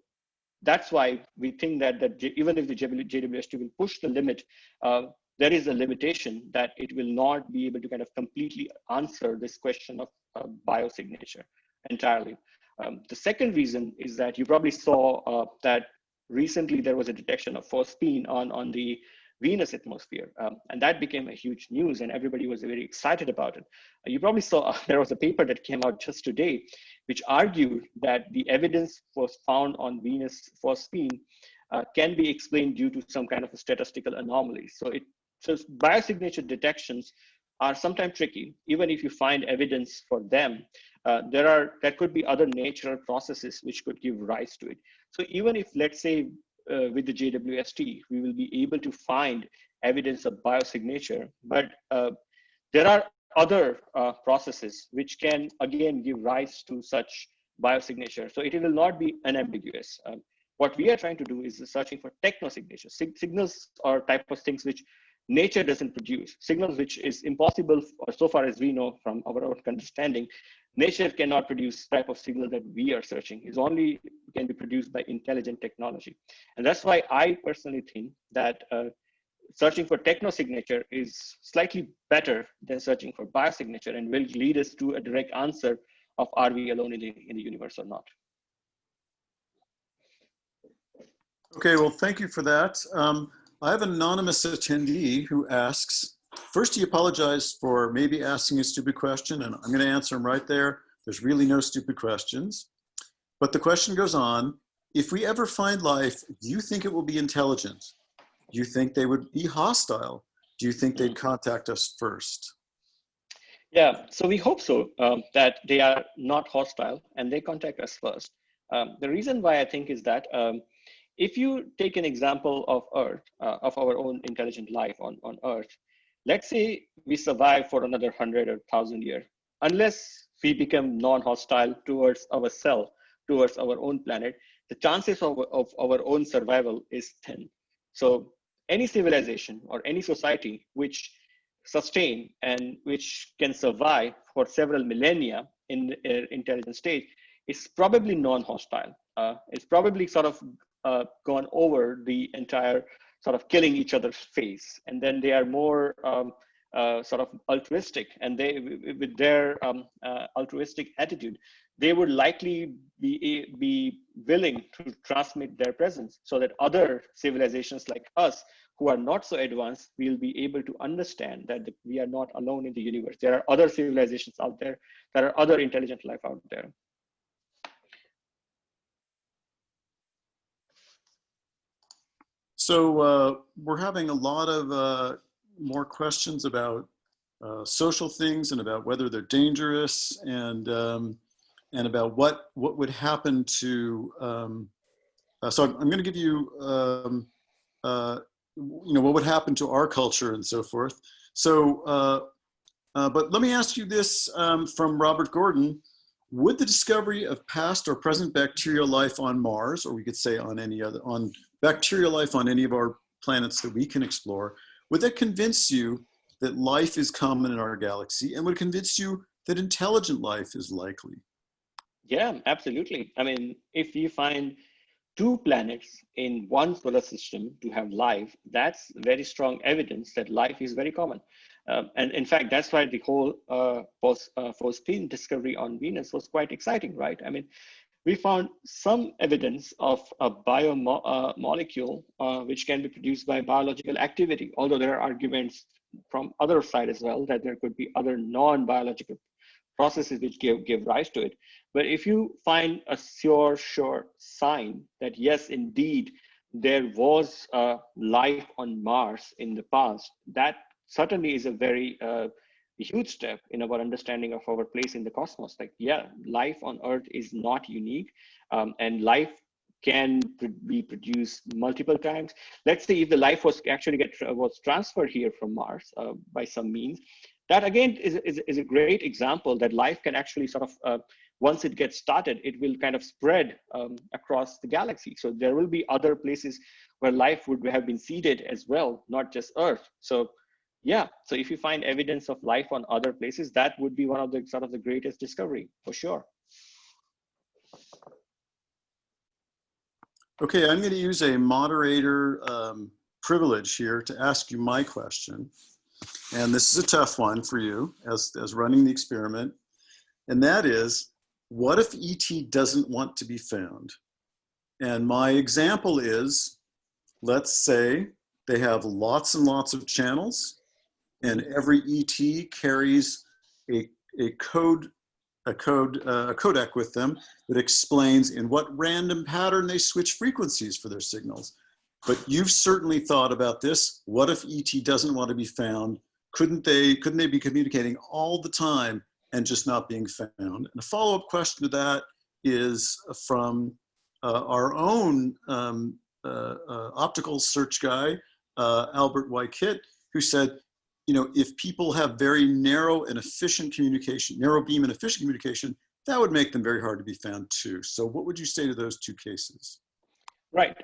that's why we think that even if the JWST will push the limit, there is a limitation that it will not be able to kind of completely answer this question of biosignature entirely. The second reason is that you probably saw that recently there was a detection of phosphine on the Venus atmosphere, and that became a huge news, and everybody was very excited about it. You probably saw there was a paper that came out just today, which argued that the evidence was found on Venus phosphine can be explained due to some kind of a statistical anomaly. So biosignature detections are sometimes tricky. Even if you find evidence for them, there could be other natural processes which could give rise to it. So even if, let's say, with the JWST, we will be able to find evidence of biosignature, but there are other processes which can again give rise to such biosignature. So it will not be unambiguous. What we are trying to do is searching for techno-signatures. Signals are type of things which nature doesn't produce. Signals which is impossible, or so far as we know from our own understanding, nature cannot produce type of signal that we are searching. It only can be produced by intelligent technology. And that's why I personally think that searching for techno-signature is slightly better than searching for biosignature, and will lead us to a direct answer of are we alone in the universe or not. Okay, well, thank you for that. I have an anonymous attendee who asks, first, he apologized for maybe asking a stupid question, and I'm going to answer him right there. There's really no stupid questions. But the question goes on, if we ever find life, do you think it will be intelligent? Do you think they would be hostile? Do you think they'd contact us first? Yeah, so we hope so, that they are not hostile and they contact us first. The reason why I think is that if you take an example of Earth, of our own intelligent life on Earth, let's say we survive for another 100 or 1,000 years, unless we become non-hostile towards ourselves, towards our own planet, the chances of our own survival is thin. So any civilization or any society which sustain and which can survive for several millennia in intelligent state is probably non-hostile. It's probably sort of gone over the entire sort of killing each other's phase, and then they are more sort of altruistic, and they, with their altruistic attitude, they would likely be willing to transmit their presence so that other civilizations like us who are not so advanced will be able to understand that we are not alone in the universe. There are other civilizations out there. There are other intelligent life out there. So we're having a lot of more questions about social things and about whether they're dangerous and about what would happen to. So I'm going to give you, what would happen to our culture and so forth. So, but let me ask you this from Robert Gordon. Would the discovery of past or present bacterial life on Mars, or we could say on bacterial life on any of our planets that we can explore, would that convince you that life is common in our galaxy, and would convince you that intelligent life is likely? Yeah, absolutely. I mean, if you find 2 planets in one solar system to have life, that's very strong evidence that life is very common. And in fact, that's why the whole phosphine discovery on Venus was quite exciting, right? I mean, we found some evidence of a biomolecule which can be produced by biological activity, although there are arguments from other side as well that there could be other non-biological processes which give rise to it. But if you find a sure sign that yes, indeed, there was life on Mars in the past, that certainly is a very huge step in our understanding of our place in the cosmos. Like, yeah, life on Earth is not unique, and life can be produced multiple times. Let's say if the life was actually was transferred here from Mars by some means, that again is a great example that life can actually sort of, once it gets started, it will kind of spread across the galaxy. So there will be other places where life would have been seeded as well, not just Earth. So yeah, so if you find evidence of life on other places, that would be one of the sort of the greatest discovery for sure. Okay, I'm going to use a moderator privilege here to ask you my question. And this is a tough one for you as running the experiment. And that is, what if ET doesn't want to be found? And my example is, let's say they have lots and lots of channels, and every ET carries a codec with them that explains in what random pattern they switch frequencies for their signals. But you've certainly thought about this. What if ET doesn't want to be found? Couldn't they be communicating all the time and just not being found? And a follow-up question to that is from our own optical search guy, Albert Wykitt, who said, if people have very narrow and efficient communication, narrow beam and efficient communication, that would make them very hard to be found too. So what would you say to those 2 cases? Right.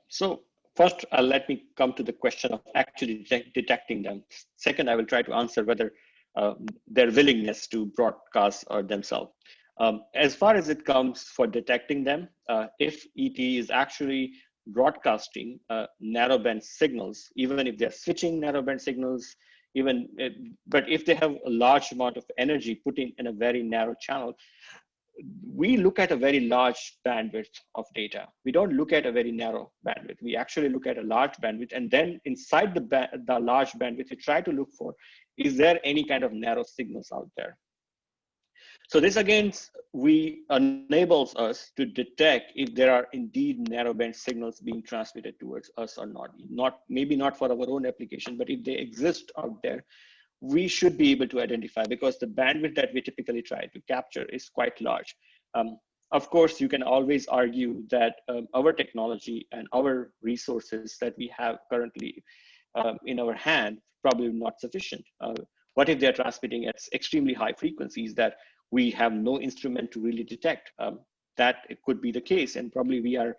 So first, let me come to the question of actually detecting them. Second, I will try to answer whether their willingness to broadcast themselves. As far as it comes for detecting them, if ET is actually broadcasting narrowband signals, even if they're switching narrowband signals, but if they have a large amount of energy put in a very narrow channel, we look at a very large bandwidth of data. We don't look at a very narrow bandwidth. We actually look at a large bandwidth, and then inside the large bandwidth, we try to look for, is there any kind of narrow signals out there? So this again, enables us to detect if there are indeed narrowband signals being transmitted towards us or not. Maybe not for our own application, but if they exist out there, we should be able to identify, because the bandwidth that we typically try to capture is quite large. Of course, you can always argue that our technology and our resources that we have currently in our hand probably not sufficient. What if they're transmitting at extremely high frequencies that we have no instrument to really detect? That it could be the case, and probably we are,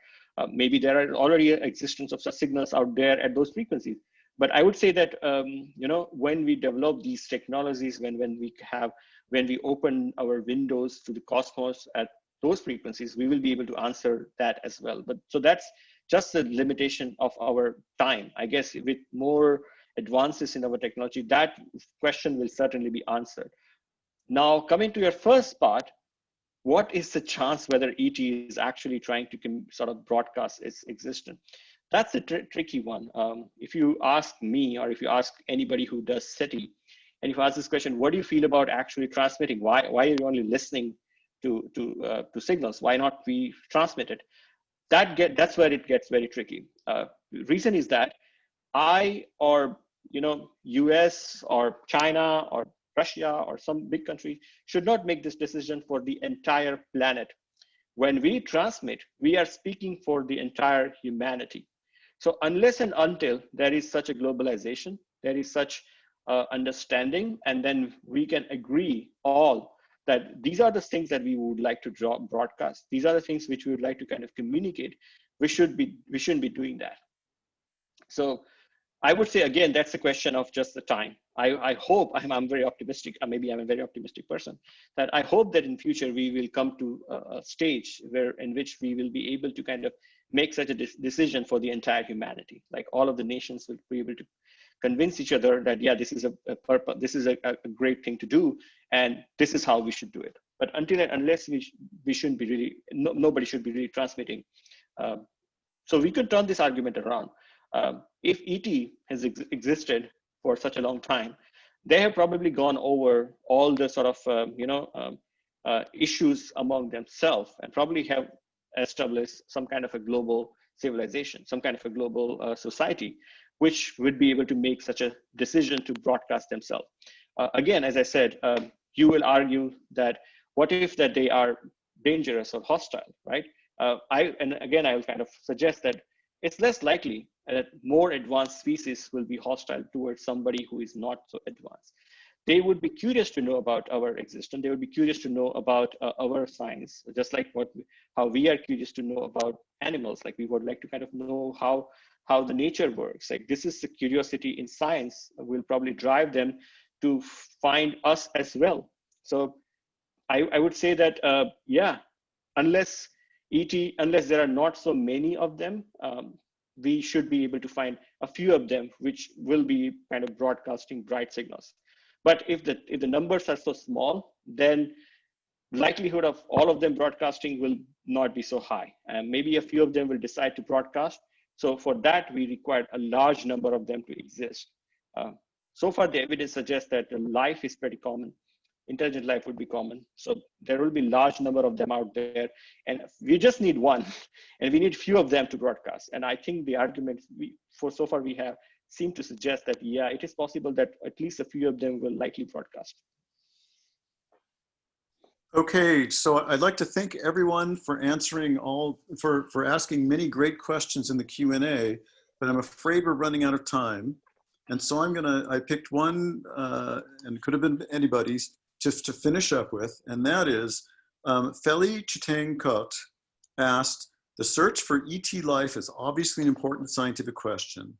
maybe there are already existence of such signals out there at those frequencies. But I would say that when we develop these technologies, when we open our windows to the cosmos at those frequencies, we will be able to answer that as well. But so that's just the limitation of our time. I guess with more advances in our technology, that question will certainly be answered. Now, coming to your first part, what is the chance whether ET is actually trying to sort of broadcast its existence? That's a tricky one. If you ask me, or if you ask anybody who does SETI, and if you ask this question, what do you feel about actually transmitting? Why are you only listening to signals? Why not we transmit it? that's where it gets very tricky. Reason is that I or US or China or Russia or some big country should not make this decision for the entire planet. When we transmit, we are speaking for the entire humanity. So unless and until there is such a globalization, there is such understanding, and then we can agree all that these are the things that we would like to broadcast. These are the things which we would like to kind of communicate. We shouldn't be doing that. So I would say, again, that's a question of just the time. I hope, I'm very optimistic, maybe I'm a very optimistic person, that I hope that in future we will come to a stage in which we will be able to kind of make such a decision for the entire humanity. Like all of the nations will be able to convince each other that, yeah, this is a purpose, this is a great thing to do, and this is how we should do it. But unless we shouldn't be really, nobody should be really transmitting. So we could turn this argument around. If ET has existed for such a long time, they have probably gone over all the sort of issues among themselves and probably have established some kind of a global civilization, some kind of a global society, which would be able to make such a decision to broadcast themselves. Again, as I said, you will argue that what if that they are dangerous or hostile, right? And again, I will kind of suggest that it's less likely that more advanced species will be hostile towards somebody who is not so advanced. They would be curious to know about our existence. They would be curious to know about our science, just like how we are curious to know about animals. Like we would like to kind of know how the nature works. Like this is the curiosity in science will probably drive them to find us as well. So I would say that, yeah, unless there are not so many of them, we should be able to find a few of them which will be kind of broadcasting bright signals. But if the numbers are so small, then likelihood of all of them broadcasting will not be so high. And maybe a few of them will decide to broadcast. So for that, we require a large number of them to exist. So far, the evidence suggests that life is pretty common. Intelligent life would be common. So there will be large number of them out there. And we just need one, and we need few of them to broadcast. And I think the arguments so far we have seem to suggest that, yeah, it is possible that at least a few of them will likely broadcast. Okay, so I'd like to thank everyone for answering for asking many great questions in the Q&A, but I'm afraid we're running out of time. And so I picked one, and could have been anybody's, just to finish up with, and that is, Feli Chitang-Kot asked, the search for ET life is obviously an important scientific question.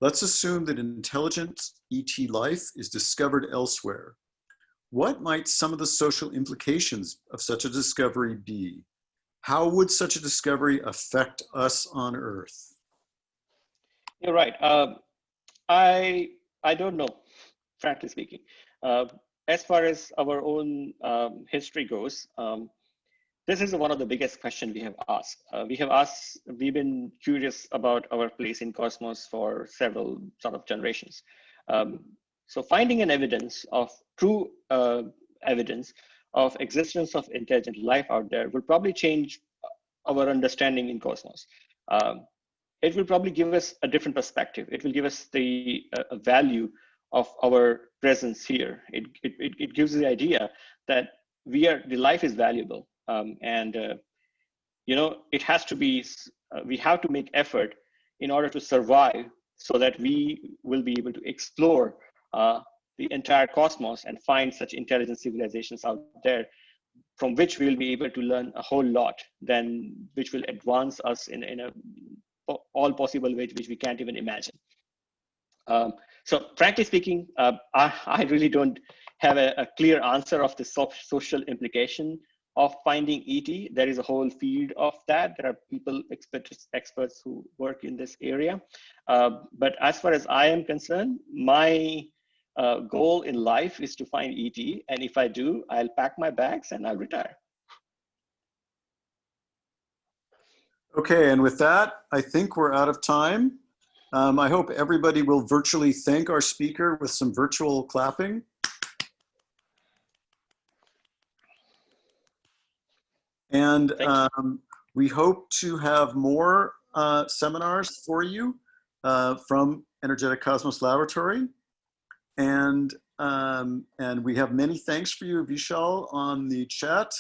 Let's assume that intelligent ET life is discovered elsewhere. What might some of the social implications of such a discovery be? How would such a discovery affect us on Earth? You're right. I don't know, frankly speaking. As far as our own history goes, this is one of the biggest questions we have asked. We've been curious about our place in cosmos for several sort of generations. So finding an evidence of true evidence of existence of intelligent life out there will probably change our understanding in cosmos. It will probably give us a different perspective. It will give us the value of our presence here. It gives the idea that the life is valuable, and it has to be. We have to make effort in order to survive, so that we will be able to explore the entire cosmos and find such intelligent civilizations out there, from which we will be able to learn a whole lot, which will advance us in all possible ways which we can't even imagine. So frankly speaking, I really don't have a clear answer of the social implication of finding ET. There is a whole field of that. There are experts who work in this area. But as far as I am concerned, my goal in life is to find ET. And if I do, I'll pack my bags and I'll retire. Okay, and with that, I think we're out of time. I hope everybody will virtually thank our speaker with some virtual clapping. And We hope to have more seminars for you from Energetic Cosmos Laboratory. And we have many thanks for you, Vishal, on the chat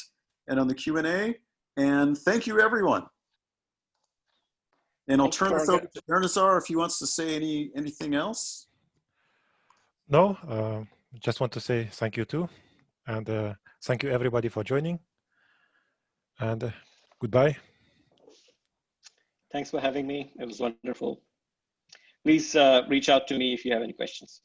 and on the Q&A. And thank you, everyone. And I'll turn this over to Ernazar if he wants to say anything else. No, just want to say thank you too. And thank you everybody for joining. And goodbye. Thanks for having me. It was wonderful. Please reach out to me if you have any questions.